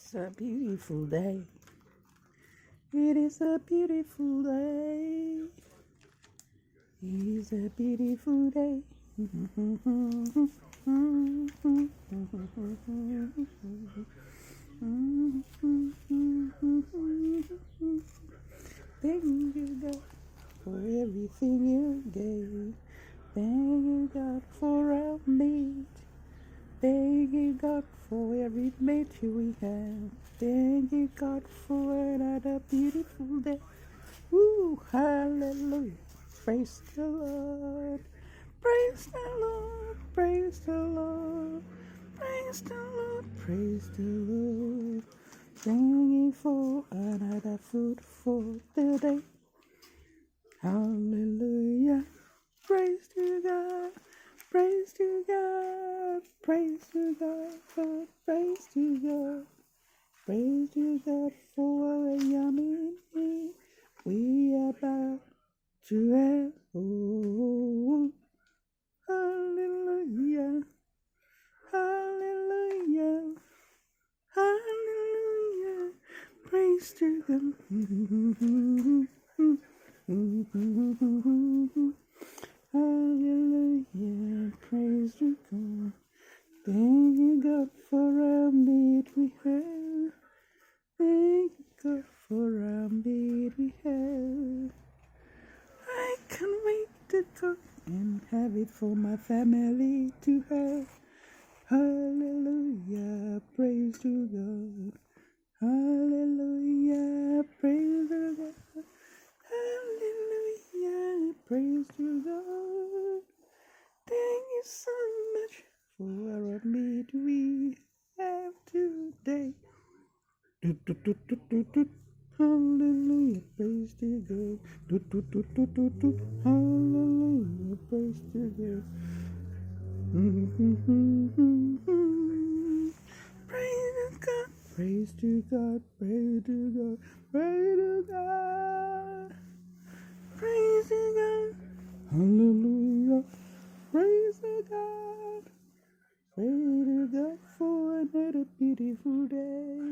It's a beautiful day. It is a beautiful day. It is a beautiful day. Thank you, God, for everything you gave. Thank you, God, for our meat. Thank you, God, for every mate we have. Thank you, God, for another beautiful day. Woo, hallelujah. Praise the Lord. Praise the Lord. Praise the Lord. Praise the Lord. Praise the Lord. Thank you for another food for the day. Hallelujah. Praise to God. Praise to God. Praise to God. Praise to God. Praise to God for a yummy meal we are about to have. Oh, hallelujah. Hallelujah. Hallelujah. Praise to God. Hallelujah. Praise to God. Thank you, God, for our meat we have. Thank you, God, for our meat we have. I can't wait to cook and have it for my family to have. Hallelujah, praise to God. Hallelujah, praise to God. Hallelujah, praise to God. Thank you so much for our meat we have today. Hallelujah, praise to God. Hallelujah, praise to God. Praise to God, praise to God, praise to God, praise to God, praise to God. Hallelujah, praise to God, praise to God for another beautiful day.